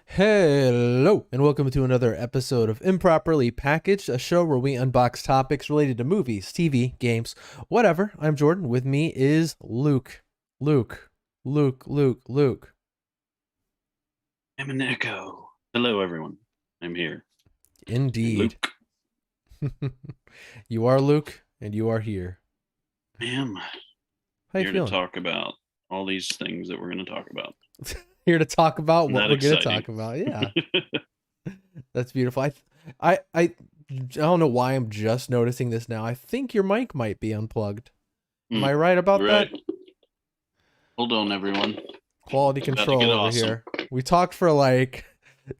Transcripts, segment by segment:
Hello, and welcome to another episode of Improperly Packaged, a show where we unbox topics related to movies, TV, games, whatever. I'm Jordan. With me is Luke. Luke. I'm an echo. Hello, everyone. I'm here. I'm Indeed. Luke. You are Luke, and you are here. I am How you here to feeling? talk about all these things that we're going to talk about. Here to talk about Isn't what that we're going to exciting? talk about. Yeah, that's beautiful. I don't know why I'm just noticing this now. I think your mic might be unplugged. Am I right about Right. that? Hold on, everyone. Quality It's about to control get over awesome. here. We talked for like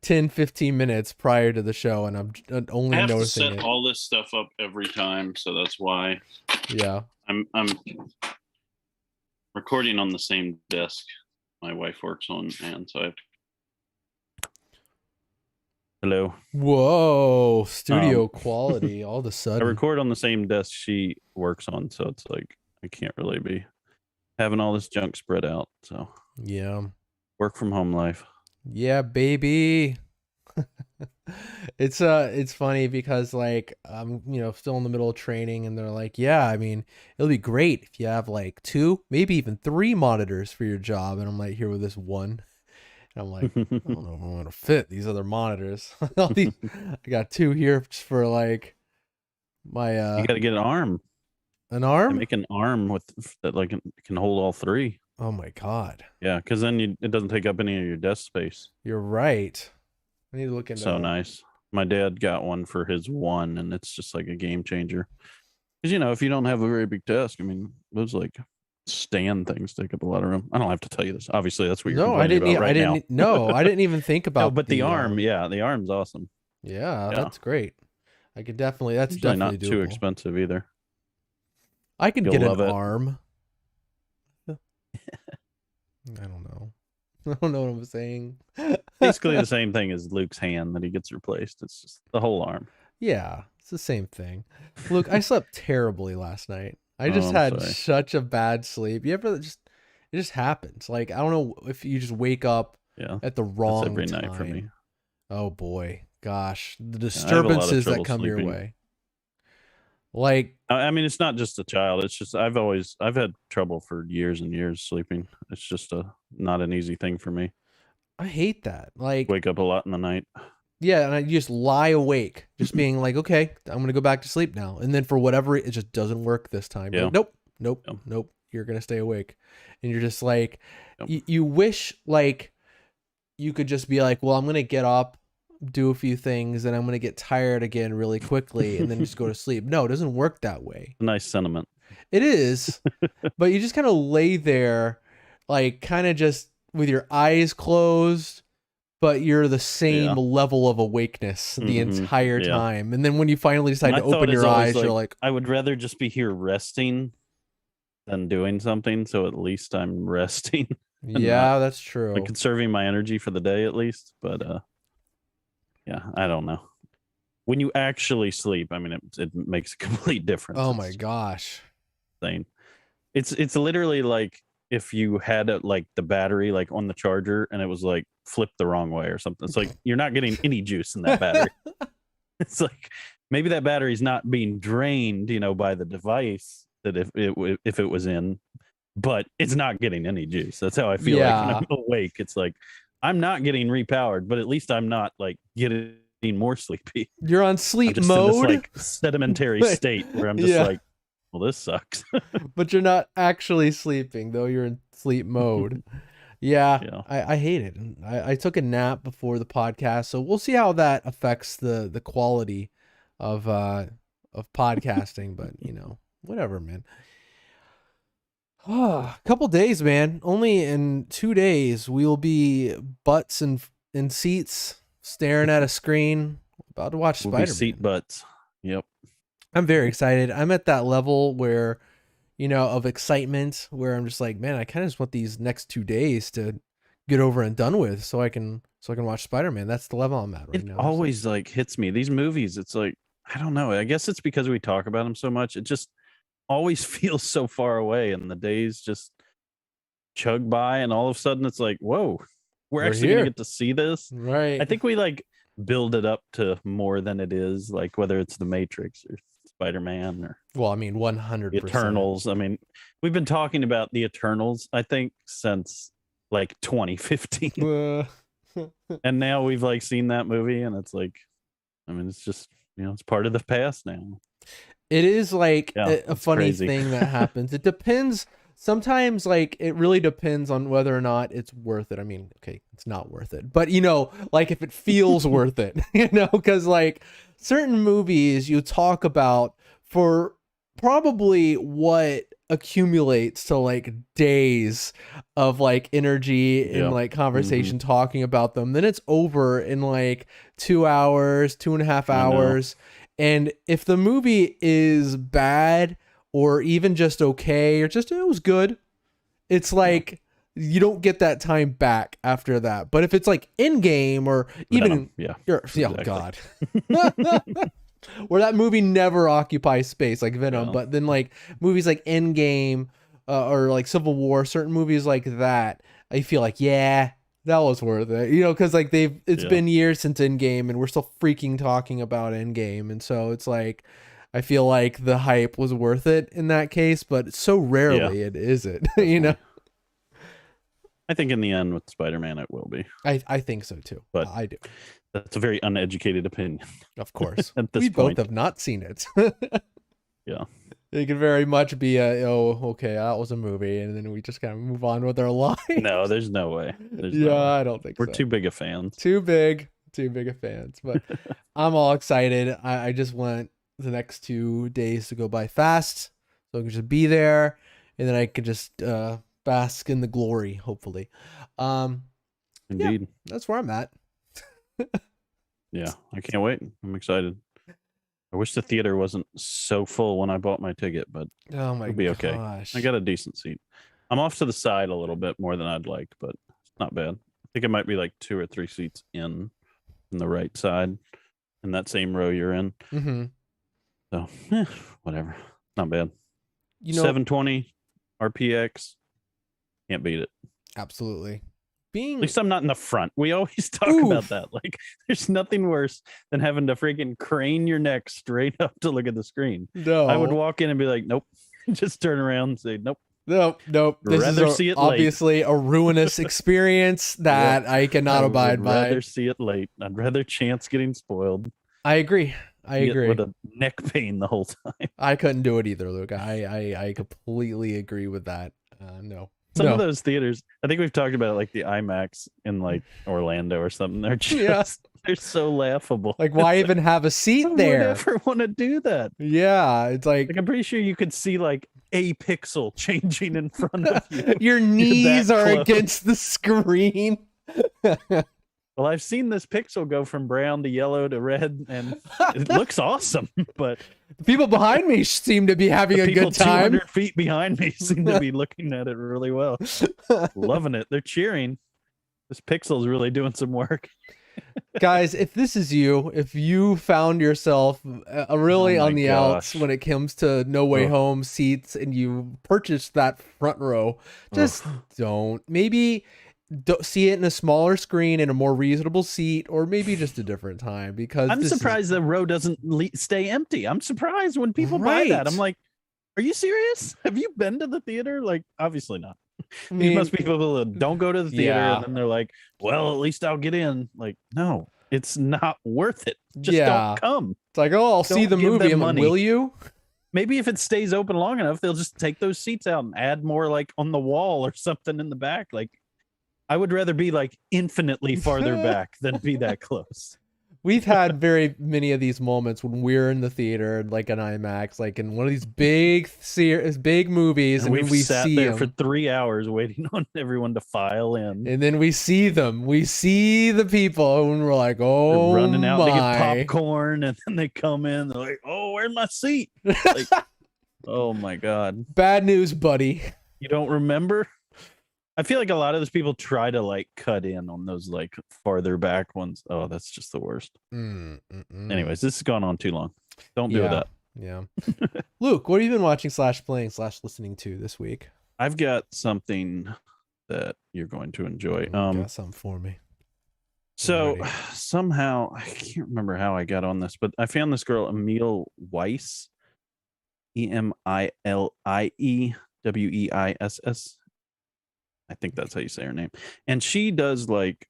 10, 15 minutes prior to the show, and I'm I only have to noticing set it. all this stuff up every time, so that's why Yeah. I'm recording on the same desk my wife works on, and so I have to. Hello. Whoa. Studio Um, quality all of a I sudden. record on the same desk she works on, so it's like I can't really be having all this junk spread out. So Yeah. work from home life. Yeah, baby. It's funny because like I'm still in the middle of training, and they're like, yeah, I mean, it'll be great if you have like two, maybe even three monitors for your job, and I'm like here with this one. And I'm like, I don't know if I'm gonna fit these other monitors. I got two here just for like my You got to get an and arm. make an arm with that like can hold all three. Oh my god, Yeah, because then it doesn't take up any of your desk space. you're right. I need to look into So that. nice. My dad got one for his one, and it's just like a game changer. Because if you don't have a very big desk, I mean, those like stand things take up a lot of room. I don't have to tell you this. Obviously, that's what you're No, I complaining didn't. about I right now. didn't. No, I didn't even think No, about but the the arm, arm. yeah, the arm's awesome. Yeah, Yeah, that's great. I could definitely. That's usually definitely not too doable. expensive either. I could You'll get an love it. arm. I don't know. I don't know what I'm saying. Basically the same thing as Luke's hand that he gets replaced. It's just the whole arm. Yeah, it's the same thing. Look, I slept terribly last night. I Oh, just I'm had sorry. such a bad sleep. You ever just it just happens. Like I don't know if you just wake up Yeah, at the that's wrong every night for me. time. Oh boy, gosh, the Yeah, I have a lot of disturbances that trouble come your sleeping. way. Like I mean, it's not just a child. It's just I've had trouble for years and years sleeping. It's just not an easy thing for me. I hate that. Like Wake up a lot in the night. yeah, and I just lie awake, just being like, okay, I'm gonna go back to sleep now, and then for whatever it just doesn't work this time. You're Yeah. like, nope, Yep. nope. You're gonna stay awake, and you're just like, Yep. you wish like you could just be like, well, I'm gonna get up, do a few things, and I'm gonna get tired again really quickly, and then just go to sleep. No, it doesn't work that way. Nice sentiment. It is, but you just kind of lay there, like kind of just with your eyes closed, but you're the same Yeah. level of awakeness the Hmm. entire Yeah. time. And then when you finally decide My to open thought is your always eyes, you're like like, I would rather just be here resting than doing something. So at least I'm resting and not yeah, that's like true. conserving my energy for the day at least. But yeah, I don't know. When you actually sleep, I mean, it makes a complete difference. Oh my It's gosh. insane. It's literally like if you had like the battery like on the charger and it was like flipped the wrong way or something. It's like you're not getting any juice in that battery. It's like maybe that battery's not being drained, by the device that if it was in, but it's not getting any juice. That's how I feel like when I'm Yeah. awake. It's like I'm not getting repowered, but at least I'm not like getting more sleepy. You're on I'm sleep just in this mode. like sedimentary state where I'm just Yeah. like, well, this sucks. But you're not actually sleeping, though you're in sleep mode. Yeah, Yeah. I hate it. I took a nap before the podcast, so we'll see how that affects the quality of podcasting. But whatever, man. A couple days, man. Only in 2 days we'll be butts in seats, staring at a screen, about to watch We'll be Spider seat Man. butts. Yep. I'm very excited. I'm at that level where of excitement where I'm just like, man, I kind of just want these next 2 days to get over and done with so I can watch Spider-Man. That's the level I'm at right It now. always like hits me. These movies, it's like, I don't know. I guess it's because we talk about them so much. It just always feels so far away and the days just chug by and all of a sudden it's like, whoa, we're We're actually gonna here. get to see this. I Right. think we like build it up to more than it is, like whether it's the Matrix or Spider-Man or Well, I mean, the 100%. Eternals. I mean, we've been talking about the Eternals, I think, since like 2015. Uh, And now we've like seen that movie and it's like, I mean, it's just, it's part of the past now. It is like Yeah, a it's funny crazy. thing that happens. It depends. Sometimes, like, it really depends on whether or not it's worth it. I mean, okay, it's not worth it, but like if it feels worth it, because like certain movies you talk about for probably what accumulates to like days of like energy and Yeah. like Hmm. conversation talking about them, then it's over in like 2 hours, two and a half I know. hours. And if the movie is bad or even just okay or just it was good, it's Yeah. like you don't get that time back after that. But if it's like in game or Venom. even Yeah. oh Exactly. god. Where that movie never occupies space like Venom, Yeah. but then like movies like Endgame or like Civil War, certain movies like that, I feel like yeah, that was worth it, because like it's Yeah. been years since Endgame, and we're still freaking talking about Endgame, and so it's like I feel like the hype was worth it in that case, but so Yeah. rarely it isn't, Definitely. I think in the end with Spider-Man it will be, I think so too. but I do, that's a very uneducated opinion of course. at this We both point. have not seen it. Yeah. It could very much be okay, that was a movie, and then we just kind of move on with our No, lives. there's no way. There's Yeah, no way. I don't think We're so. too big of fans. Too big of fans. But I'm all excited. I just want the next 2 days to go by fast, so I can just be there, and then I can just bask in the glory. Hopefully, um, yeah, Indeed. that's where I'm at. Yeah. I can't wait. I'm excited. I wish the theater wasn't so full when I bought my ticket, but Oh my it'll be okay. I gosh. got a decent seat. I'm off to the side a little bit more than I'd like, but it's not bad. I think it might be like 2 or 3 seats in the right side in that same row you're in. Mm-hmm. So, whatever. Not bad. You know, 720 RPX. Can't beat it. absolutely. At Being least I'm not in the front. We always talk about oof. that. Like, there's nothing worse than having to freaking crane your neck straight up to look at the screen. I would No. walk in and be like, nope. Just turn around and say, nope. Nope, nope. This is Rather see it late. obviously a ruinous experience Yep. that I I cannot would abide by. rather see it late. I'd rather chance getting spoiled. I agree. I See it agree. with a neck pain the whole time. I couldn't do it either, Luke. I completely agree with that. No, Some of no. those theaters, I think we've talked about it, like the IMAX in like Orlando or something. They're Yeah. just they're so laughable. Like, why It's like, even have a seat who would there? ever want to do that? Yeah, it's Like like I'm pretty sure you could see like a pixel changing in front of you. your You're knees that are close. against the screen. Well, I've seen this pixel go from brown to yellow to red, and it looks awesome. But The people behind me seem to be having the a people good time. 200 feet behind me seem to be looking at it really well, loving it. They're cheering. This pixel's really doing some work. Guys, if this is you, if you found yourself Oh really my on the outs gosh. when it comes to No Way Ugh. Home seats and you purchased that front row, just Ugh. don't. Maybe see it in a smaller screen in a more reasonable seat, or maybe just a different time, because I'm this is surprised the row doesn't stay empty. I'm surprised when people buy that. I'm right. like, are you serious? Have you been to the theater? Like, obviously not. I These must mean, be people that don't go to the theater and yeah, then they're like, well, at least I'll get in. Like, no, it's not worth it. Just don't yeah. come. It's like, oh, I'll see Don't the give movie. them I'm like, money. will you? Maybe if it stays open long enough, they'll just take those seats out and add more like on the wall or something in the back. Like, I would rather be like infinitely farther back than be that close. We've had very many of these moments when we're in the theater, like an IMAX, like in one of these big movies, And and then we've we sat see there for them, 3 hours waiting on everyone to file in. and then we see them, we see the people, and we're like, They're oh running out to get my. popcorn, and then they come in. They're like, "Oh, where's my seat?" Like, oh my god, Bad news, buddy. you don't remember? I feel like a lot of those people try to like cut in on those like farther back ones. Oh, that's just the worst. Anyways, this has gone on too long. Don't do Yeah, that. yeah. Luke, what have you been watching / playing / listening to this week? I've got something that you're going to enjoy. Got something for me. I'm So ready. somehow I can't remember how I got on this, but I found this girl Emile Weiss, Emiliewiss. I think that's how you say her name. And she does like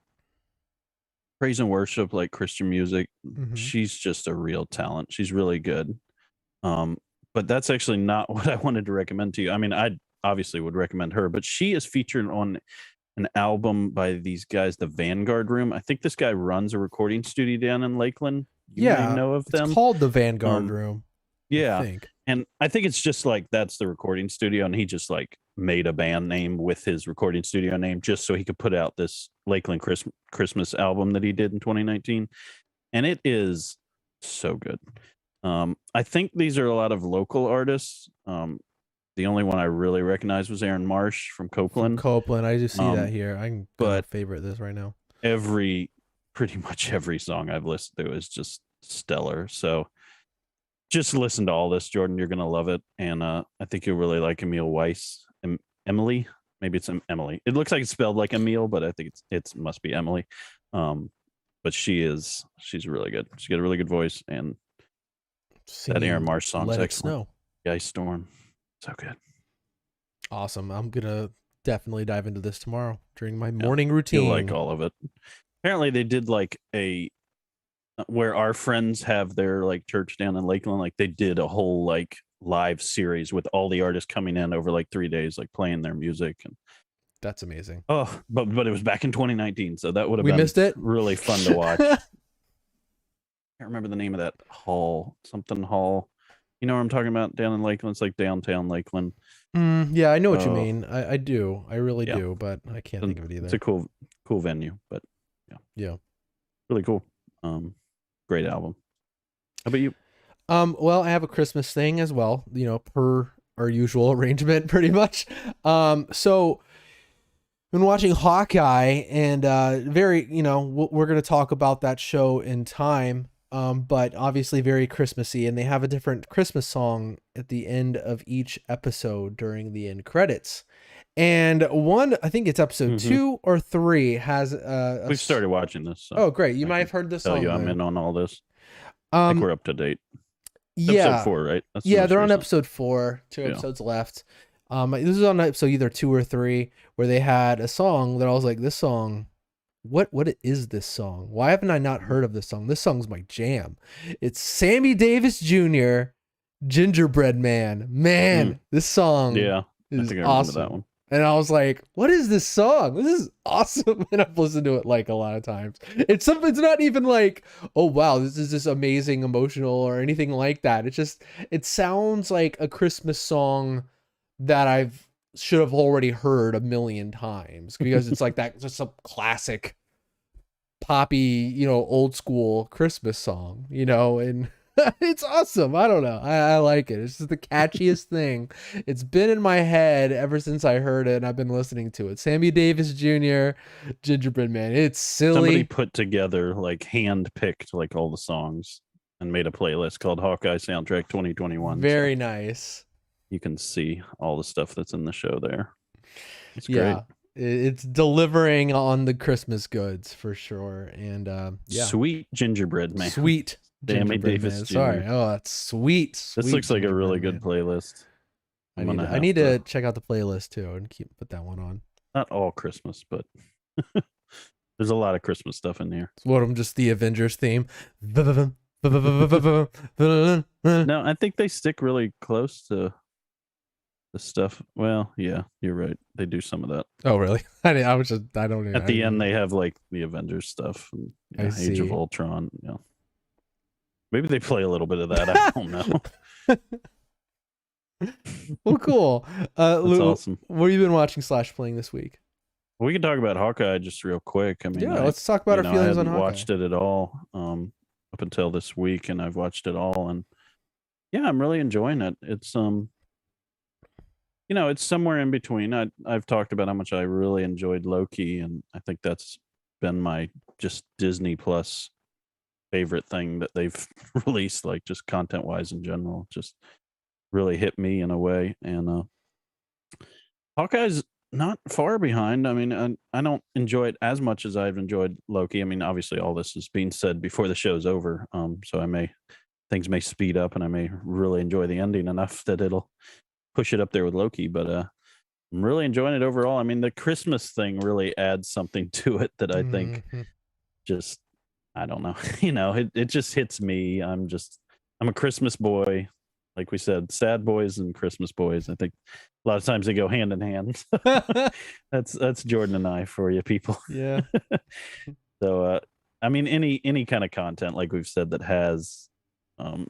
praise and worship, like Christian music. Mm-hmm. She's just a real talent. She's really good. Um, but that's actually not what I wanted to recommend to you. I mean, I obviously would recommend her, but she is featured on an album by these guys, the Vanguard Room. I think this guy runs a recording studio down in Lakeland. You may Yeah, know of it's them. called the Vanguard Um, Room, I yeah. think. And I think it's just like that's the recording studio, and he just like made a band name with his recording studio name just so he could put out this Lakeland Christmas album that he did in 2019. And it is so good. I think these are a lot of local artists. The only one I really recognized was Aaron Marsh from From Copeland. Copeland. I just see that Um, here. I'm gonna but favorite this right now. pretty much every song I've listened to is just stellar. So just listen to all this, Jordan. You're gonna love it, and I think you'll really like Emile Weiss. Emily, maybe it's Emily. It looks like it's spelled like Emile, but I think it must be Emily. Um, but she's really good. She's got a really good voice, and that Aaron Singing Marsh song's Let It excellent. Snow. The Ice Storm, so good. Awesome. I'm gonna definitely dive into this tomorrow during my Yeah, morning you'll routine. like all of it. Apparently, they did like a where our friends have their like church down in Lakeland. Like they did a whole like live series with all the artists coming in over like 3 days, like playing their music. And That's amazing. oh, but it was back in 2019, so that would have We been missed it. really fun to watch. I can't remember the name of that hall, something hall. You know what I'm talking about? Down in Lakeland, it's like downtown Lakeland. Yeah, I know what you Oh, mean. I do. I really yeah, do, but I can't think of it it's either. a cool venue, but yeah, Yeah. really cool. Great album. How about you? Well, I have a Christmas thing as well, per our usual arrangement, pretty much. So been watching Hawkeye, and very, we're gonna talk about that show in time. But obviously very Christmassy, and they have a different Christmas song at the end of each episode during the end credits. And one, I think it's episode Mm-hmm. 2 or 3, has We've started watching this, so oh, great! You I might can have heard this tell you song I'm then. in on all this. I think we're up to date. Episode Yeah, 4, right? That's the yeah, most they're on recent. episode 4. Two Yeah. episodes left. This is on episode either 2 or 3, where they had a song that I was like, this song, what is this song? Why haven't I not heard of this song? This song's my jam. It's Sammy Davis Jr., Gingerbread Man. Man, this song Yeah, I is think I remember awesome. that one. And I was like, what is this song? This is awesome. And I've listened to it like a lot of times. It's not even like, oh wow, this is just amazing, emotional, or anything like that. It sounds like a Christmas song that I've should have already heard a million times, because it's like that, just some classic poppy, old school Christmas song, and it's awesome. I don't know. I like it. It's just the catchiest thing. It's been in my head ever since I heard it, and I've been listening to it. Sammy Davis Jr., Gingerbread Man. It's silly. Somebody put together, like, hand-picked, like, all the songs and made a playlist called Hawkeye Soundtrack 2021. Very nice. You can see all the stuff that's in the show there. It's Yeah. great. It's delivering on the Christmas goods for sure. And yeah. Sweet Gingerbread Man. Sweet Sammy Gingerbread Davis Man. Jr. Sorry. Oh, that's sweet. This looks like a really good playlist. I need to check out the playlist too and put that one on. Not all Christmas, but there's a lot of Christmas stuff in here. What, I'm just the Avengers theme. No, I think they stick really close to the stuff. Well, yeah, you're right. They do some of that. Oh, really? I don't know. At the end, they have like the Avengers stuff and Age of Ultron. Yeah, maybe they play a little bit of that. I don't know. Well, cool. That's awesome. What have you been watching / playing this week? We can talk about Hawkeye just real quick. I mean, yeah, let's talk about our feelings on Hawkeye. I watched it at all up until this week, and I've watched it all, and yeah, I'm really enjoying it. It's it's somewhere in between. I've talked about how much I really enjoyed Loki, and I think that's been my just Disney Plus favorite thing that they've released, like just content wise in general. Just really hit me in a way. And Hawkeye's not far behind. I mean, I don't enjoy it as much as I've enjoyed Loki. I mean, obviously, all this is being said before the show's over. So things may speed up, and I may really enjoy the ending enough that it'll push it up there with Loki. But I'm really enjoying it overall. I mean, the Christmas thing really adds something to it that I think Mhm. just I don't know. It just hits me. I'm a Christmas boy. Like we said, sad boys and Christmas boys. I think a lot of times they go hand in hand. That's Jordan and I for you people. Yeah. So I mean any kind of content like we've said that has um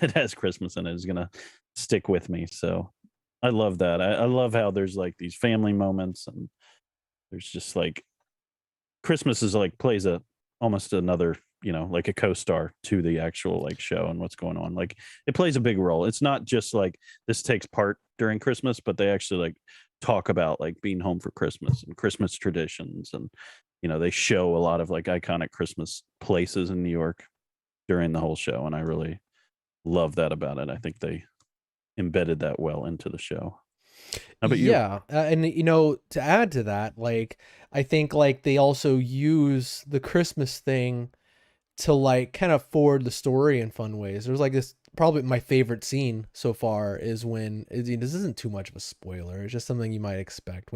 it has Christmas in it is gonna stick with me. So I love that. I love how there's like these family moments and there's just like Christmas is like plays a almost another, like a co-star to the actual like show and what's going on. Like it plays a big role. It's not just like this takes part during Christmas, but they actually like talk about like being home for Christmas and Christmas traditions and they show a lot of like iconic Christmas places in New York during the whole show and I really love that about it. I think they embedded that well into the show. How about you? Yeah, and to add to that, like I think like they also use the Christmas thing to like kind of forward the story in fun ways. There's like this probably my favorite scene so far is when this isn't too much of a spoiler. It's just something you might expect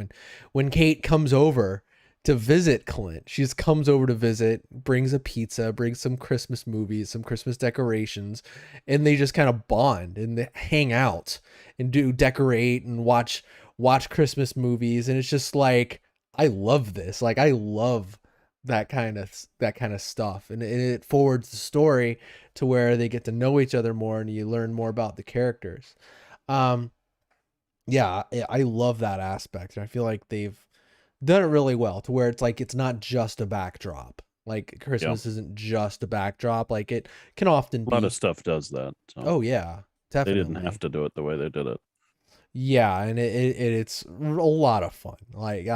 when Kate comes over to visit Clint. She just comes over to visit, brings a pizza, brings some Christmas movies, some Christmas decorations, and they just kind of bond and they hang out and do decorate and watch Christmas movies and it's just like I love this. Like I love that kind of stuff and it forwards the story to where they get to know each other more and you learn more about the characters. um yeah, I love that aspect and I feel like they've done it really well to where it's like it's not just a backdrop. Like Yeah. Christmas isn't just a backdrop like it can often A lot of be. stuff does that. So Oh yeah, they didn't have definitely. to do it the way they did it. Yeah, and it's a lot of fun. Like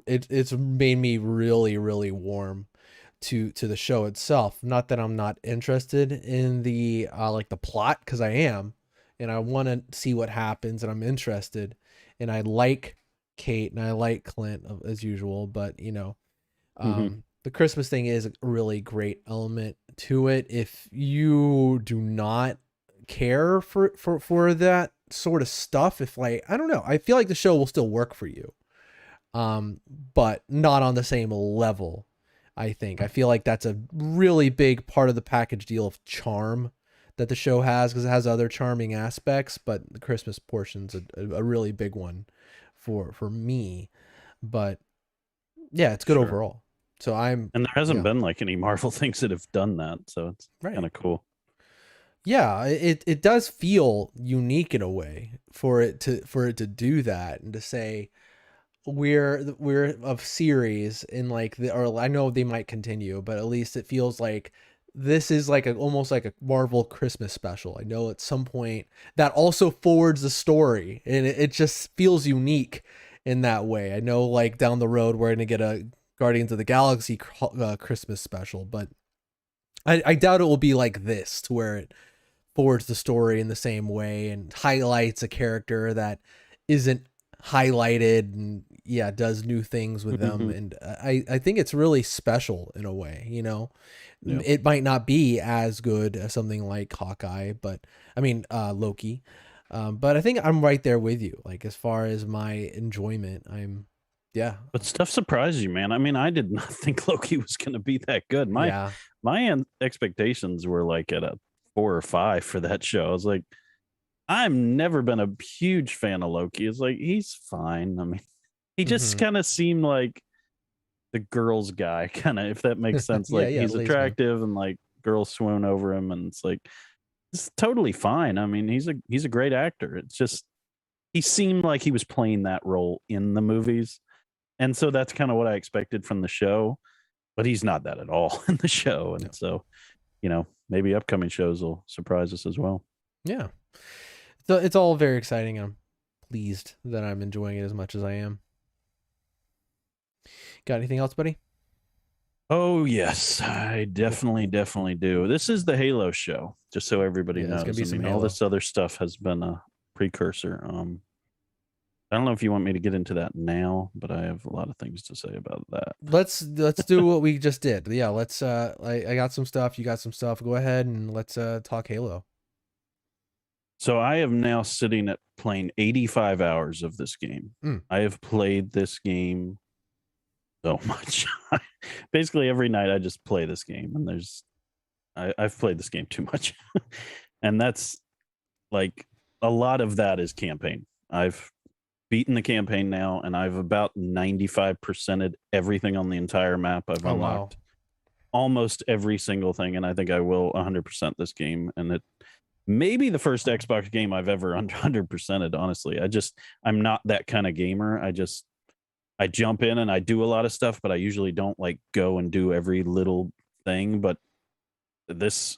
it's made me really really warm to the show itself. Not that I'm not interested in the like the plot because I am, and I want to see what happens, and I'm interested, and I like Kate and I like Clint as usual. But Hmm. the Christmas thing is a really great element to it. If you do not care for that sort of stuff, if like I don't know, I feel like the show will still work for you. But not on the same level. I feel like that's a really big part of the package deal of charm that the show has because it has other charming aspects, but the Christmas portion's a really big one for me. But yeah, it's good Sure. overall. So I'm And there hasn't yeah, been like any Marvel things that have done that, so it's kind right. of cool. Yeah, it does feel unique in a way for it to do that and to say we're of series in like the or I know they might continue, but at least it feels like this is like almost like a Marvel Christmas special. I know at some point that also forwards the story and it just feels unique in that way. I know like down the road we're gonna get a Guardians of the Galaxy Christmas special, but I doubt it will be like this to where it forwards the story in the same way and highlights a character that isn't highlighted and yeah does new things with them Hmm. and I think it's really special in a way, Yeah. it might not be as good as something like Hawkeye but I mean Loki, but I think I'm right there with you like as far as my enjoyment. I'm yeah. But stuff surprised you, man. I mean, I did not think Loki was going to be that good. My Yeah. expectations were like at a 4 or 5 for that show. I was like, I've never been a huge fan of Loki. It's like he's fine. I mean, he just Hmm. kind of seemed like the girls guy, kind of, if that makes sense. Yeah, Like yeah, he's lazy man. attractive and like girls swoon over him, and it's like it's totally fine. I mean, he's a great actor. It's just he seemed like he was playing that role in the movies, and so that's kind of what I expected from the show. But he's not that at all in the show, No. and so maybe upcoming shows will surprise us as well. Yeah, so it's all very exciting. I'm pleased that I'm enjoying it as much as I am. Got anything else, buddy? Oh yes, I definitely do. This is the Halo show, just so everybody Yeah, it's gonna knows. be I some mean, all Halo. this other stuff has been a precursor. I don't know if you want me to get into that now, but I have a lot of things to say about that. Let's do what we just did. Yeah, let's I got some stuff, you got some stuff. Go ahead and let's talk Halo. So I am now sitting at playing 85 hours of this game. Mm. I have played this game so much. Basically every night I just play this game, and I've played this game too much. And that's like a lot of that is campaign. I've beaten the campaign now, and I've about 95%ed everything on the entire map. I've Oh wow. unlocked almost every single thing, and I think I will 100% this game. And it may be the first Xbox game I've ever 100%ed, honestly. I'm not that kind of gamer. I jump in and I do a lot of stuff, but I usually don't like go and do every little thing. But this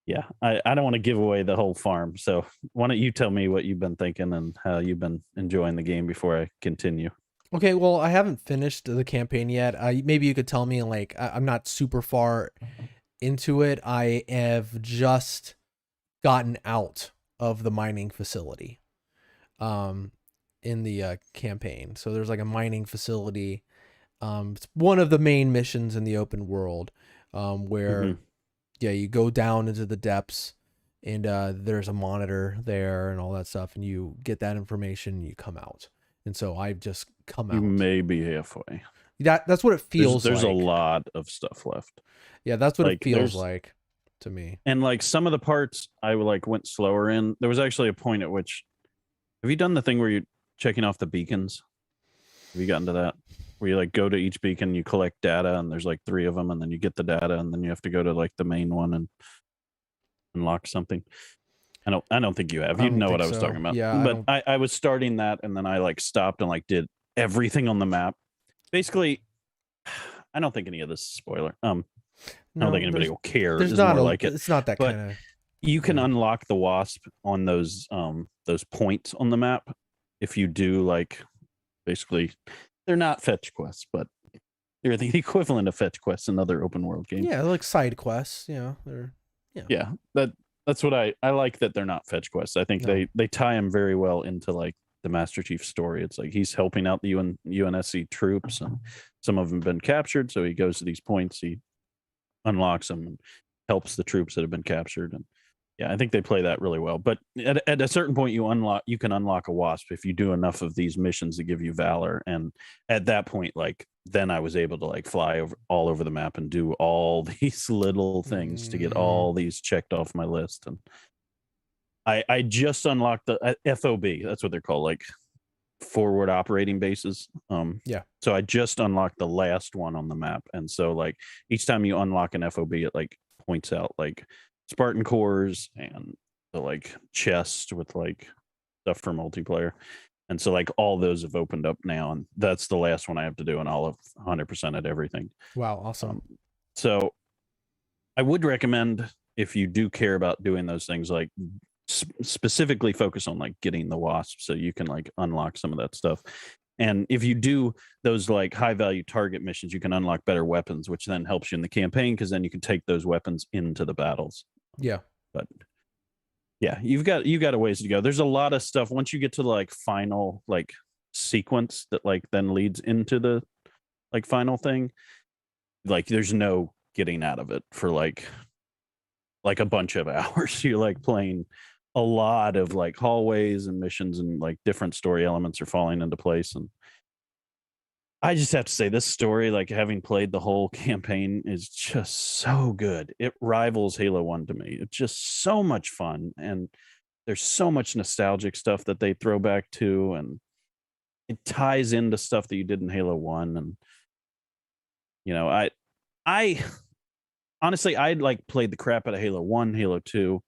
yeah, I don't want to give away the whole farm. So why don't you tell me what you've been thinking and how you've been enjoying the game before I continue? Okay, well, I haven't finished the campaign yet. Maybe you could tell me, like, I'm not super far into it. I have just gotten out of the mining facility um in the campaign. So there's like a mining facility. It's one of the main missions in the open world, where Hmm. yeah, you go down into the depths, and there's a monitor there and all that stuff, and you get that information and you come out. And so I've just come You out. may be halfway. That's what it feels There's a like. lot of stuff left. Yeah, that's what it Like feels there's like to me. and like some of the parts I like went slower in. There was actually a point at which, have you done the thing where you're checking off the beacons? Have you gotten to that? Where you like go to each beacon, you collect data, and there's like 3 of them, and then you get the data, and then you have to go to like the main one and unlock something. I don't think you have. I You'd don't know what think I was talking so. about. Yeah, I But don't. I was starting that, and then I like stopped and like did everything on the map. Basically, I don't think any of this is a spoiler. I don't think No, anybody will care there's is not more a. like it. It's not that But kind of. you can Yeah. unlock the wasp on those points on the map if you do like basically they're not fetch quests, but they're the equivalent of fetch quests in other open world games. Yeah, like side quests. They're. Yeah. Yeah, that's what I like, that they're not fetch quests. I think No. they tie them very well into like the Master Chief story. It's like he's helping out the UNSC troops, and some of them have been captured, so he goes to these points, he unlocks them and helps the troops that have been captured. And yeah, I think they play that really well. But at a certain point, you can unlock a wasp if you do enough of these missions that give you valor. And at that point, like then I was able to like fly over all over the map and do all these little things to get Mm, all these checked off my list. And I just unlocked the FOB. That's what they're called, like forward operating bases. yeah. So I just unlocked the last one on the map, and so like each time you unlock an FOB, it like points out like Spartan cores and the like chest with like stuff for multiplayer. And so like all those have opened up now, and that's the last one I have to do, and I'll have 100% at everything. Wow. Awesome. Um, so I would recommend, if you do care about doing those things, like specifically focus on like getting the wasp so you can like unlock some of that stuff. And if you do those like high value target missions, you can unlock better weapons, which then helps you in the campaign, because then you can take those weapons into the battles. Yeah. But yeah, you've got a ways to go. There's a lot of stuff once you get to the like final like sequence that like then leads into the like final thing. Like there's no getting out of it for like a bunch of hours. You're like playing a lot of like hallways and missions, and like different story elements are falling into place. And I just have to say, this story, like having played the whole campaign, is just so good. It rivals Halo 1 to me. It's just so much fun. And there's so much nostalgic stuff that they throw back to, and it ties into stuff that you did in Halo 1. And I honestly, I like played the crap out of Halo 1, Halo 2,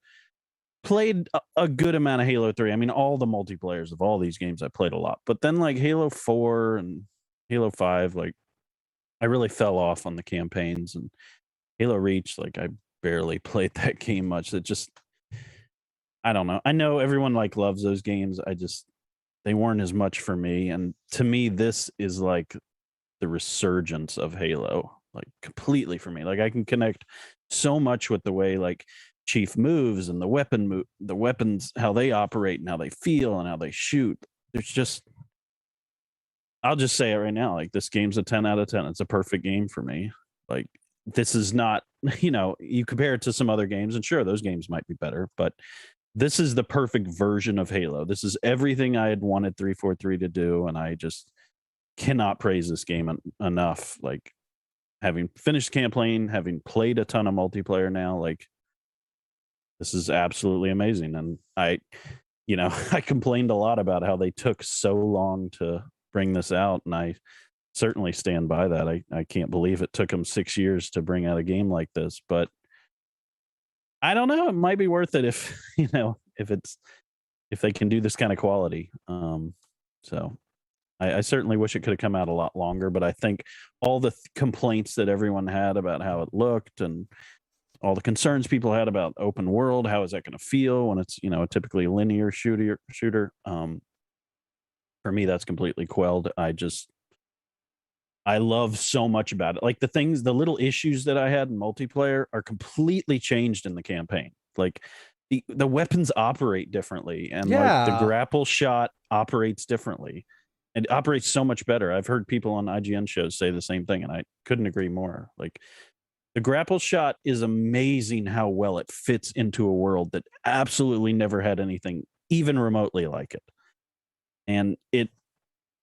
played a good amount of Halo 3. I mean, all the multiplayers of all these games I played a lot. But then like Halo 4 and Halo 5, like I really fell off on the campaigns. And Halo Reach, like I barely played that game much. That just, I don't know. I know everyone like loves those games. They weren't as much for me. And to me, this is like the resurgence of Halo, like completely for me. Like I can connect so much with the way like chief moves and the weapons, how they operate and how they feel and how they shoot. There's just, I'll just say it right now, like this game's a 10 out of 10. It's a perfect game for me. Like this is not, you compare it to some other games and sure those games might be better, but this is the perfect version of Halo. This is everything I had wanted 343 to do, and I just cannot praise this game enough. Like having finished campaign, having played a ton of multiplayer now, like this is absolutely amazing. And I complained a lot about how they took so long to bring this out, and I certainly stand by that. I can't believe it took them 6 years to bring out a game like this, but I don't know. It might be worth it if if they can do this kind of quality. So I certainly wish it could have come out a lot longer, but I think all the complaints that everyone had about how it looked and all the concerns people had about open world, how is that going to feel when it's a typically linear shooter. For me, that's completely quelled. I love so much about it. Like the little issues that I had in multiplayer are completely changed in the campaign. Like the weapons operate differently, and like the Yeah. grapple shot operates differently. It operates so much better. I've heard people on IGN shows say the same thing, and I couldn't agree more. Like the grapple shot is amazing how well it fits into a world that absolutely never had anything even remotely like it. And it,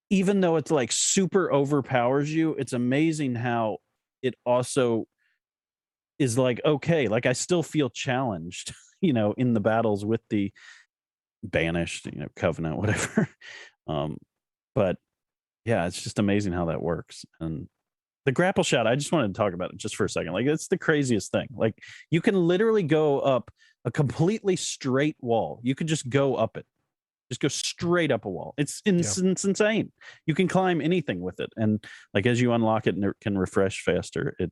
even though it's like super overpowers you, it's amazing how it also is like, okay, like I still feel challenged, in the battles with the banished, covenant, whatever. um, but yeah, it's just amazing how that works. And the grapple shot, I just wanted to talk about it just for a second. Like it's the craziest thing. Like you can literally go up a completely straight wall. You could just go up it. Just go straight up a wall. Yeah. It's insane. You can climb anything with it. And like as you unlock it and it can refresh faster, it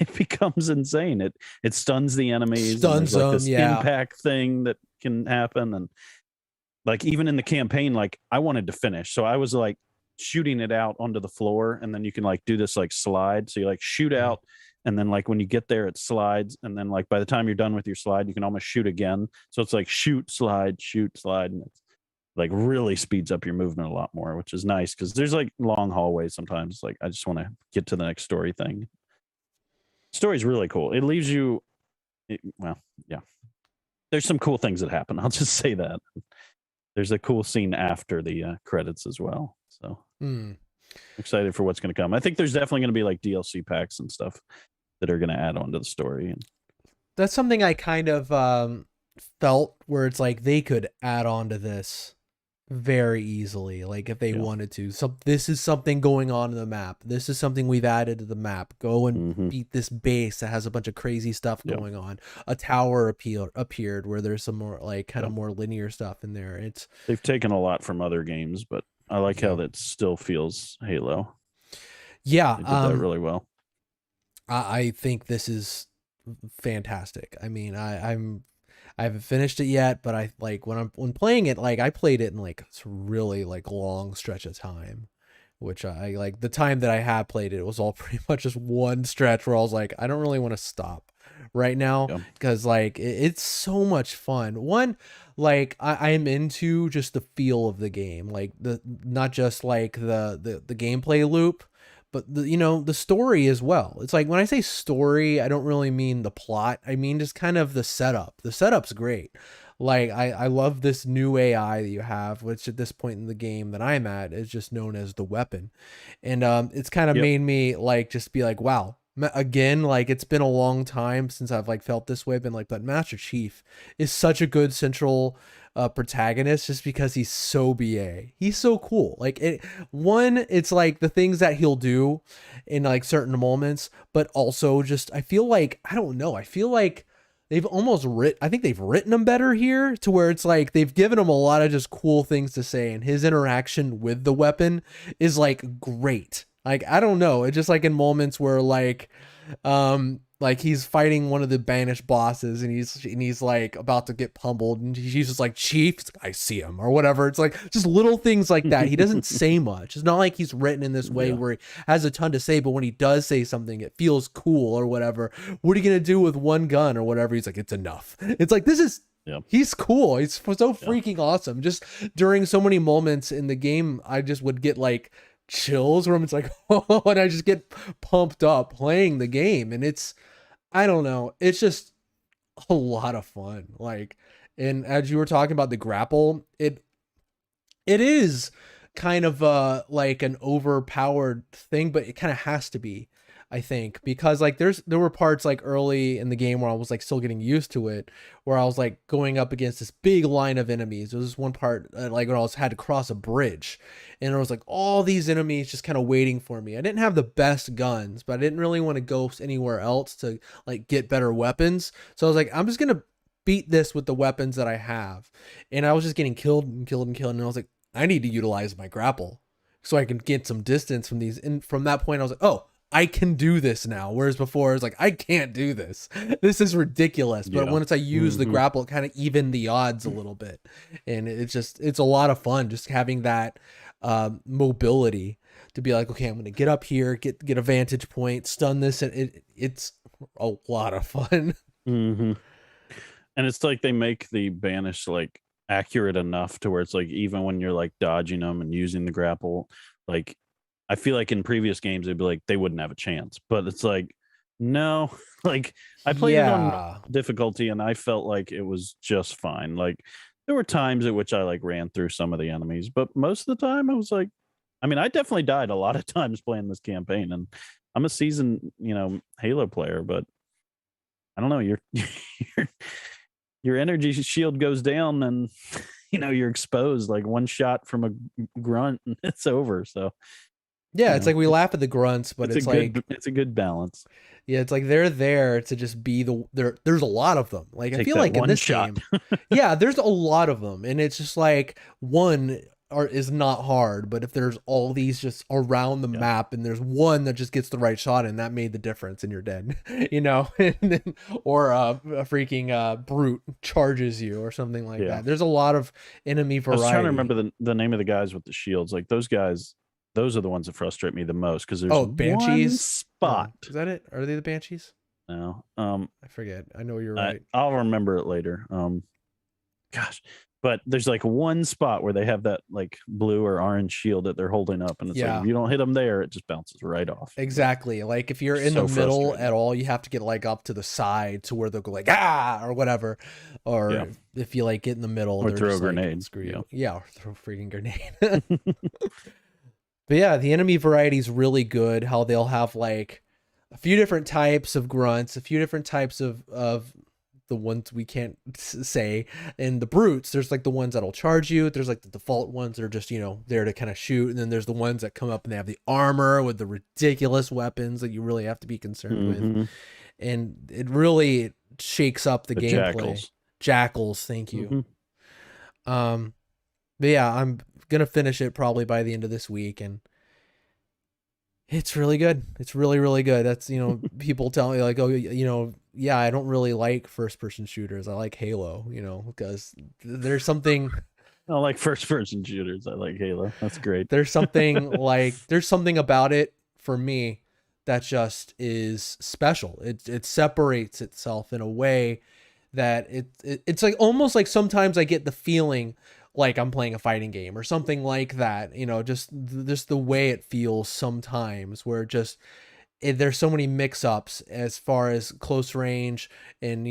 it becomes insane. It stuns the enemies, and Stuns there's like them. this Yeah. impact thing that can happen. And like even in the campaign, like I wanted to finish. So I was like shooting it out onto the floor, and then you can like do this like slide. So you like shoot Mhm. out, and then like when you get there, it slides, and then like by the time you're done with your slide, you can almost shoot again. So it's like shoot, slide, and it's like really speeds up your movement a lot more, which is nice because there's like long hallways sometimes. Like I just want to get to the next story thing. Story's really cool. It leaves you, well, yeah. There's some cool things that happen. I'll just say that. There's a cool scene after the credits as well. So Hmm. excited for what's going to come. I think there's definitely going to be like DLC packs and stuff that are going to add on to the story. And That's something I kind of felt where it's like they could add on to this very easily, like if they yeah. wanted to. So this is something going on in the map. This is something we've added to the map. Go and Mm-hmm. beat this base that has a bunch of crazy stuff Yeah. going on. A tower appeared where there's some more like kind Yeah. of more linear stuff in there. It's They've taken a lot from other games, but I like how yeah. that still feels Halo. Yeah, They did that really well. I think this is fantastic. I mean, I haven't finished it yet, but I like when playing it, like I played it in like a really like long stretch of time, which I like the time that I have played it, it was all pretty much just one stretch where I was like, I don't really want to stop right now Yeah. because like it's so much fun. One, like I'm into just the feel of the game, like the not just like the gameplay loop, but the story as well. It's like when I say story, I don't really mean the plot. I mean just kind of the setup. The setup's great. Like I love this new AI that you have, which at this point in the game that I'm at is just known as the weapon. And it's kind of Yep. made me like just be like, wow. Again, like it's been a long time since I've like felt this way, been like, but Master Chief is such a good central protagonist just because he's so BA. He's so cool. Like it's like the things that he'll do in like certain moments, but also just I feel like I don't know. I feel like they've almost I think they've written him better here to where it's like they've given him a lot of just cool things to say, and his interaction with the weapon is like great. Like I don't know. It's just like in moments where like he's fighting one of the banished bosses and he's like about to get pummeled and he's just like Chief, I see him or whatever. It's like just little things like that. He doesn't say much. It's not like he's written in this way Yeah. where he has a ton to say, but when he does say something, it feels cool or whatever. What are you gonna do with one gun or whatever? He's like, it's enough. It's like this is Yeah. he's cool. He's so Yeah. freaking awesome. Just during so many moments in the game, I just would get like chills where it's like, oh, and I just get pumped up playing the game. And it's, I don't know, it's just a lot of fun. Like, and as you were talking about the grapple, it is kind of like an overpowered thing, but it kind of has to be, I think, because like there were parts like early in the game where I was like still getting used to it, where I was like going up against this big line of enemies. There was this one part like where I was had to cross a bridge, and there was like all these enemies just kind of waiting for me. I didn't have the best guns, but I didn't really want to go anywhere else to like get better weapons. So I was like, I'm just gonna beat this with the weapons that I have. And I was just getting killed and killed and killed. And I was like, I need to utilize my grapple so I can get some distance from these. And from that point, I was like, oh, I can do this now. Whereas before, I was like, I can't do this. This is ridiculous. But Yeah. once I use the Mhm. grapple, it kind of evened the odds a little bit. And it's a lot of fun just having that mobility to be like, okay, I'm going to get up here, get a vantage point, stun this. And it's a lot of fun. Mhm. And it's like they make the banish like accurate enough to where it's like even when you're like dodging them and using the grapple, like I feel like in previous games they'd be like they wouldn't have a chance, but it's like no, like I played it on Yeah. difficulty and I felt like it was just fine. Like there were times at which I like ran through some of the enemies, but most of the time I was like, I mean, I definitely died a lot of times playing this campaign, and I'm a seasoned, Halo player, but I don't know, you're your energy shield goes down and you're exposed like one shot from a grunt and it's over. So Yeah, you it's know like we it's laugh at the grunts, but it's a it's good like it's a good balance. yeah, it's like they're there to just be there's a lot of them. Like I Take feel that like in one this shot. game, yeah, there's a lot of them and it's just like one is not hard, but if there's all these just around the Yeah. map and there's one that just gets the right shot and that made the difference and you're dead. And then, or a freaking brute charges you or something like Yeah. that. There's a lot of enemy I was trying to remember variety. the name of the guys with the shields. Like those guys, those are the ones that frustrate me the most because there's Oh, one banshees? spot. No. Is that it? Are they the banshees? No. I forget. I know you're right. I'll remember it later. Gosh. But there's like one spot where they have that like blue or orange shield that they're holding up, and it's like if Yeah, you don't hit them there, it just bounces right off. Like exactly. Like if you're in the so middle frustrating. at all, you have to get like up to the side to where they'll go like ah or whatever. Yeah. Or if you like get in the middle, Or they're throw a just like grenade. screw Yeah. you. Yeah, or throw a freaking grenade. But yeah, the enemy variety is really good. How they'll have like a few different types of grunts, a few different types of the ones we can't say, and the brutes. There's like the ones that'll charge you. There's like the default ones that are just there to kind of shoot, and then there's the ones that come up and they have the armor with the ridiculous weapons that you really have to be concerned with, Mhm. and it really shakes up the The gameplay. jackals. Jackals, thank you. Mhm. Um, but yeah, I'm gonna finish it probably by the end of this week, and it's really good. It's really, really good. That's, people tell me like, oh, yeah, I don't really like first person shooters. I like Halo, because there's something, I like first person shooters. I like Halo. That's great. there's something about it for me that just is special. It separates itself in a way that it's like almost like sometimes I get the feeling like I'm playing a fighting game or something like that. Just the way it feels sometimes, where there's so many mix-ups as far as close range and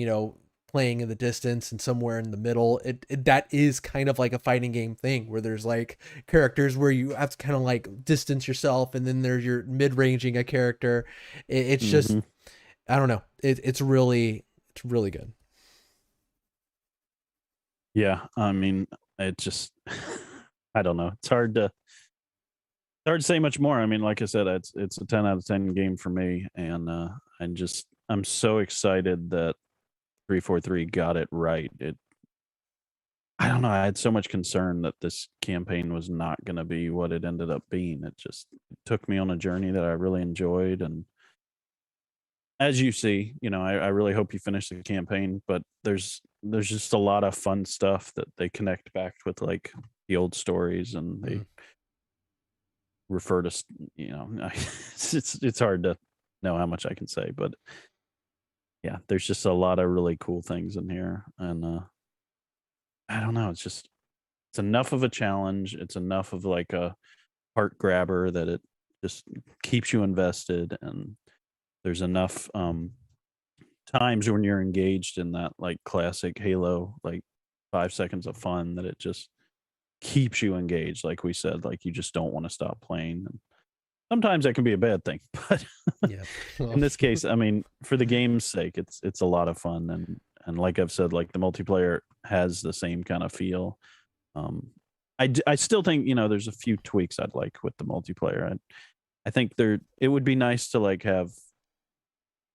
playing in the distance and somewhere in the middle. It that is kind of like a fighting game thing where there's like characters where you have to kind of like distance yourself, and then there's your mid-ranging a character. It's just, Mhm. I don't know. It's really good. Yeah. I mean, it just I don't know. It's hard to say much more. I mean, like I said, it's a 10 out of 10 game for me, and I'm so excited that 343 got it right. I don't know. I had so much concern that this campaign was not going to be what it ended up being. It took me on a journey that I really enjoyed, and as you see, I really hope you finish the campaign. But there's just a lot of fun stuff that they connect back with, like the old stories, and Mm. they refer to it's hard to know how much I can say, but yeah, there's just a lot of really cool things in here, and I don't know. It's enough of a challenge. It's enough of like a heart grabber that it just keeps you invested, and there's enough times when you're engaged in that like classic Halo, like 5 seconds of fun, that it just keeps you engaged. Like we said, like you just don't want to stop playing. And sometimes that can be a bad thing, but Yeah. in Well, this case, I mean, for the game's sake, it's a lot of fun, and like I've said, like the multiplayer has the same kind of feel. Um, I still think there's a few tweaks I'd like with the multiplayer. I think it would be nice to like have,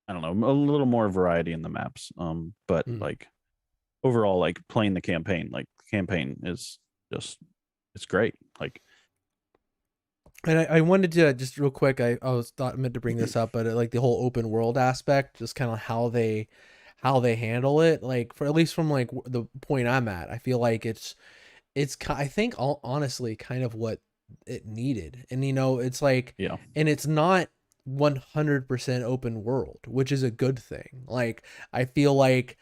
I don't know, a little more variety in the maps. But mm. like overall, like playing the campaign, like campaign is just it's great. Like And I wanted to just real quick. I meant to bring this up, but like the whole open world aspect, just kind of how they handle it. Like for at least from like the point I'm at, I feel like I think honestly kind of what it needed. And it's like, yeah, and it's not 100% open world, which is a good thing. Like I feel like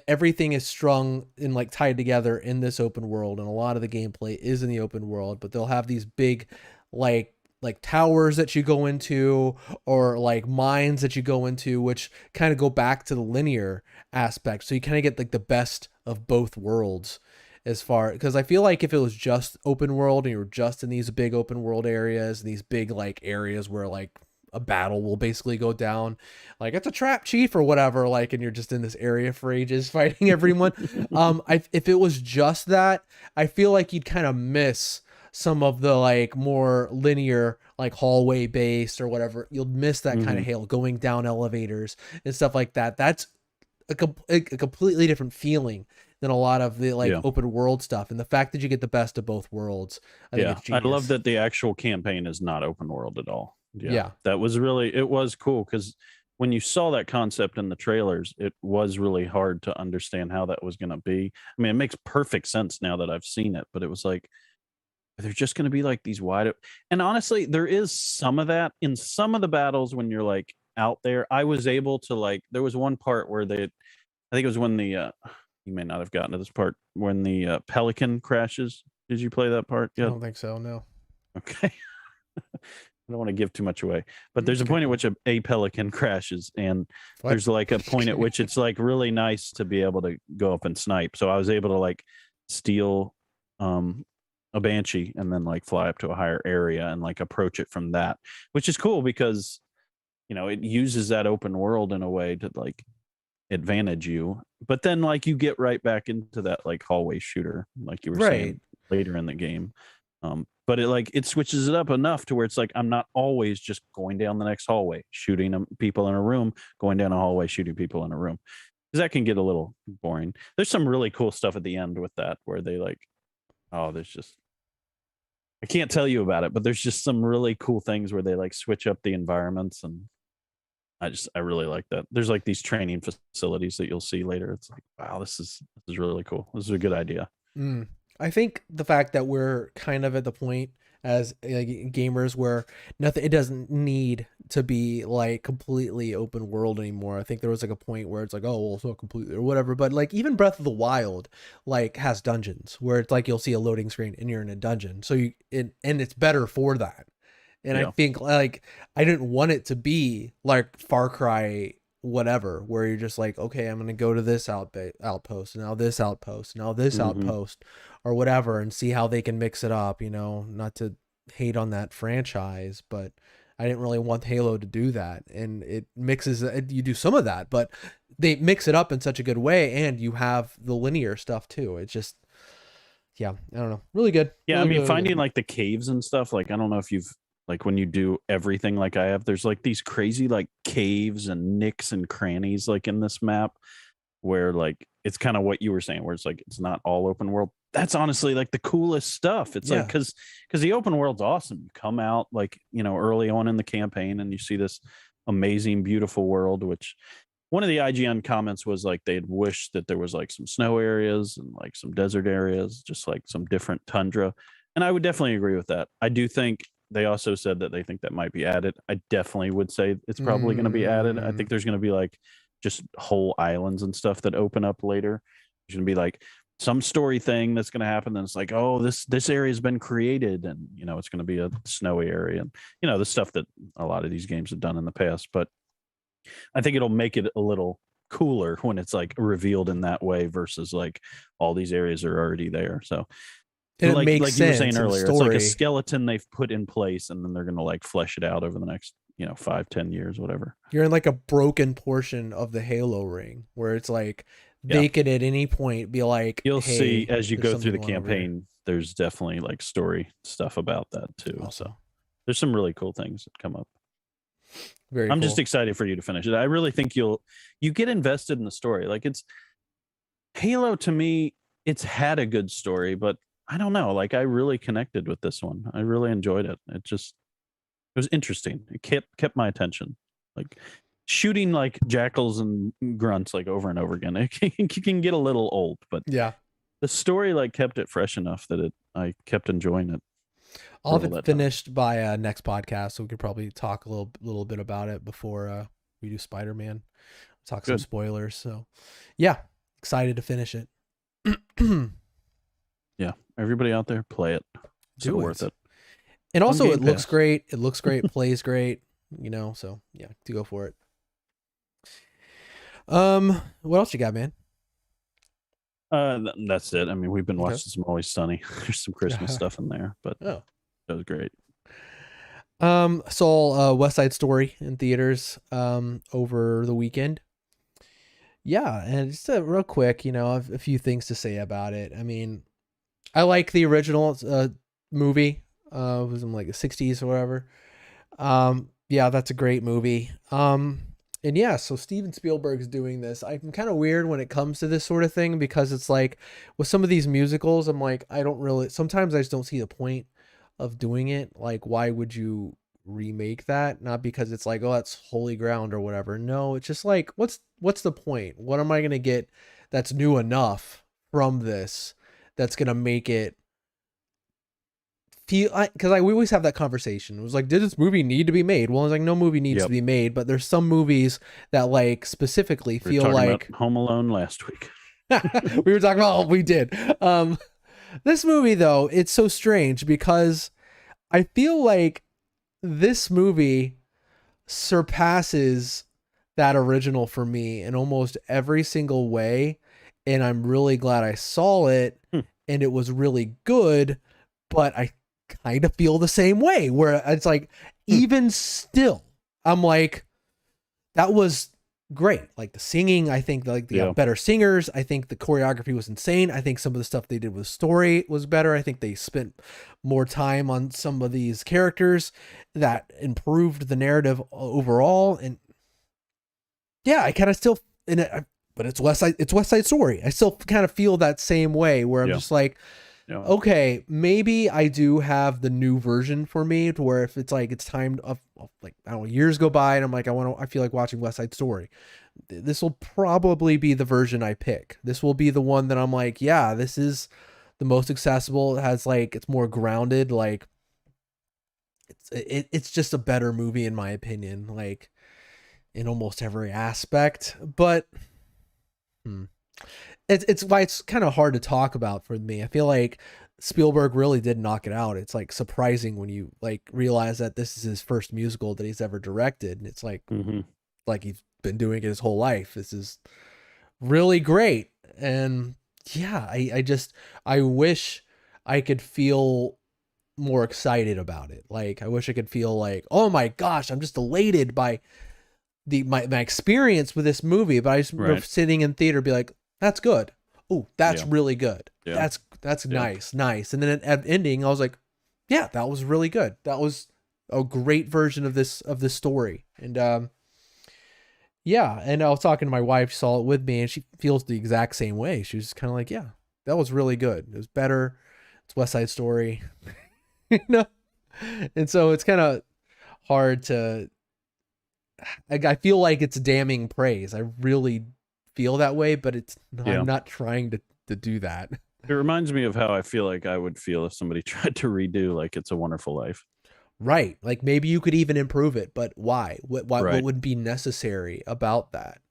everything is strung and like tied together in this open world, and a lot of the gameplay is in the open world, but they'll have these big like towers that you go into, or like mines that you go into, which kind of go back to the linear aspect, so you kind of get like the best of both worlds. As far, because I feel like if it was just open world and you were just in these big open world areas, these big like areas where like a battle will basically go down, like it's a trap chief or whatever, like, and you're just in this area for ages fighting everyone. If it was just that, I feel like you'd kind of miss some of the like more linear like hallway based or whatever. You'll miss that kind hmm of Halo, going down elevators and stuff like that. That's a completely different feeling than a lot of the like yeah. open world stuff. And the fact that you get the best of both worlds, I think Yeah, it's I love genius. that the actual campaign is not open world at all. Yeah, Yeah. that was really it was cool because when you saw that concept in the trailers, it was really hard to understand how that was going to be. I mean, it makes perfect sense now that I've seen it, but it was like they're just going to be like these and honestly, there is some of that in some of the battles when you're like out there. I was able to like there was one part where I think it was when the you may not have gotten to this part when the pelican crashes. Did you play that part I yet? don't think so. No. Okay. I don't want to give too much away, but there's a Okay. point at which a pelican crashes, and What? there's like a point at which it's like really nice to be able to go up and snipe. So I was able to like steal um, a banshee and then like fly up to a higher area and like approach it from that, which is cool because it uses that open world in a way to like advantage you. But then like you get right back into that like hallway shooter, like you were Right. saying later in the game. But it switches it up enough to where it's like I'm not always just going down the next hallway, shooting people in a room, going down a hallway, shooting people in a room. Because that can get a little boring. There's some really cool stuff at the end with that where they like, oh, there's just I can't tell you about it, but there's just some really cool things where they like switch up the environments, and I really like that. There's like these training facilities that you'll see later. It's like, wow, this is really cool. This is a good idea. Mm. I think the fact that we're kind of at the point as like, gamers where nothing, it doesn't need to be like completely open world anymore. I think there was like a point where it's like, oh, well, it's not completely or whatever. But like even Breath of the Wild like has dungeons where it's like you'll see a loading screen and you're in a dungeon. So and it's better for that. And I Yeah. think like I didn't want it to be like Far Cry whatever, where you're just like, okay, I'm gonna go to this outpost, now this outpost, now this hmm outpost, or whatever, and see how they can mix it up. Not to hate on that franchise, but I didn't really want Halo to do that, and it mixes. You do some of that, but they mix it up in such a good way, and you have the linear stuff too. It's just, yeah, I don't know, really good, Yeah, I really, mean, really, really finding good. like the caves and stuff, like I don't know if you've like when you do everything like I have, there's like these crazy like caves and nicks and crannies like in this map where like it's kind of what you were saying, where it's like it's not all open world. That's honestly like the coolest stuff. It's like Yeah. because the open world's awesome. You come out like, you know, early on in the campaign and you see this amazing, beautiful world, which one of the IGN comments was like they'd wish that there was like some snow areas and like some desert areas, just like some different tundra. And I would definitely agree with that. I do think they also said that they think that might be added. I definitely would say it's probably going to be added. I think Mm, there's going to be like just whole islands and stuff that open up later. There's going to be like some story thing that's going to happen. Then it's like, oh, this area has been created, and you know it's going to be a snowy area, and you know the stuff that a lot of these games have done in the past. But I think it'll make it a little cooler when it's like revealed in that way versus like all these areas are already there. So and it makes like you were saying sense in the earlier, it's like a story. skeleton they've put in place and then they're gonna like flesh it out over the next, you know, 5-10 years, whatever. You're in like a broken portion of the Halo ring where it's like Yeah. they could at any point be like, You'll see hey, as you there's go through something the going over here. campaign, there's definitely like story stuff about that too. Awesome. So there's some really cool things that come up. Very I'm just cool. excited for you to finish it. I really think you get invested in the story. Like it's Halo to me, it's had a good story, but I don't know. Like I really connected with this one. I really enjoyed it. It was interesting. It kept my attention. Like shooting like jackals and grunts like over and over again. It can get a little old, but Yeah. the story like kept it fresh enough that I kept enjoying it I'll for have all it that time. finished by next podcast, so we could probably talk a little bit about it before we do Spider-Man. Talk some Good. spoilers. So, yeah, excited to finish it. Do Yeah. Everybody out there, play it. So worth it. it. And On also, Game it looks Pass. great. It looks great. Plays great. You know, so yeah, to go for it. What else you got, man? That's it. I mean, we've been Okay. watching some Always Sunny. There's some Christmas stuff in there, but Oh. that was great. Saw West Side Story in theaters over the weekend. Yeah, and just real quick, you know, a few things to say about it. I mean, I like the original movie. It was in like the 60s or whatever. Yeah, that's a great movie. And yeah, so Steven Spielberg's doing this. I'm kind of weird when it comes to this sort of thing because it's like with some of these musicals, I'm like, I don't really, sometimes I just don't see the point of doing it. Like, why would you remake that? Not because it's like, oh, that's holy ground or whatever. No, it's just like, what's the point? What am I gonna get that's new enough from this that's gonna make it feel, because we always have that conversation. It was like, did this movie need to be made? Well, it's like no movie needs to Yep. be made, but there's some movies that like specifically We were feel talking about like Home Alone last week. we were talking about. We did. This movie though, it's so strange because I feel like this movie surpasses that original for me in almost every single way, and I'm really glad I saw it, Hmm. and it was really good, but I kind of feel the same way where it's like Hmm. even still I'm like that was great. Like the singing, I think like they got better singers. I think the choreography was insane. I think some of the stuff they did with story was better. I think they spent more time on some of these characters that improved the narrative overall. And yeah, I kind of still in it, but it's West Side Story. I still kind of feel that same way where I'm Yeah. just like, Yeah. okay, maybe I do have the new version for me to where if it's like it's time of like I don't know, years go by and I'm like I feel like watching West Side Story. This will probably be the version I pick. This will be the one that I'm like, yeah, this is the most accessible. It has like it's more grounded. Like it's just a better movie in my opinion. Like in almost every aspect, but it's why it's kind of hard to talk about for me. I feel like Spielberg really did knock it out. It's like surprising when you like realize that this is his first musical that he's ever directed, and it's Mm-hmm. like he's been doing it his whole life. This is really great, and yeah, I just I wish I could feel more excited about it. Like I wish I could feel like, oh my gosh, I'm just elated by my experience with this movie, but I just remember Right. sitting in theater be like, that's good. Oh, that's Yeah. really good. Yeah. That's Yeah. nice. And then at ending, I was like, yeah, that was really good. That was a great version of this story. And Yeah, and I was talking to my wife, she saw it with me, and she feels the exact same way. She was just kind of like, "Yeah, that was really good. It was better. It's West Side Story." you know? And so it's kind of hard to. I feel like it's damning praise. I really feel that way, but it's. I'm Yeah. not trying to do that. It reminds me of how I feel like I would feel if somebody tried to redo like It's a Wonderful Life. Right. Like maybe you could even improve it, but why? What Right. would be necessary about that?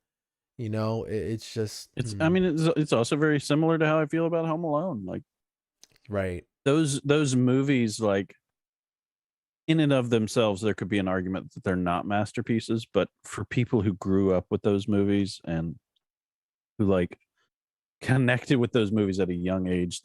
It's just I mean, it's also very similar to how I feel about Home Alone. Like right. those movies, like in and of themselves, there could be an argument that they're not masterpieces, but for people who grew up with those movies and who like connected with those movies at a young age,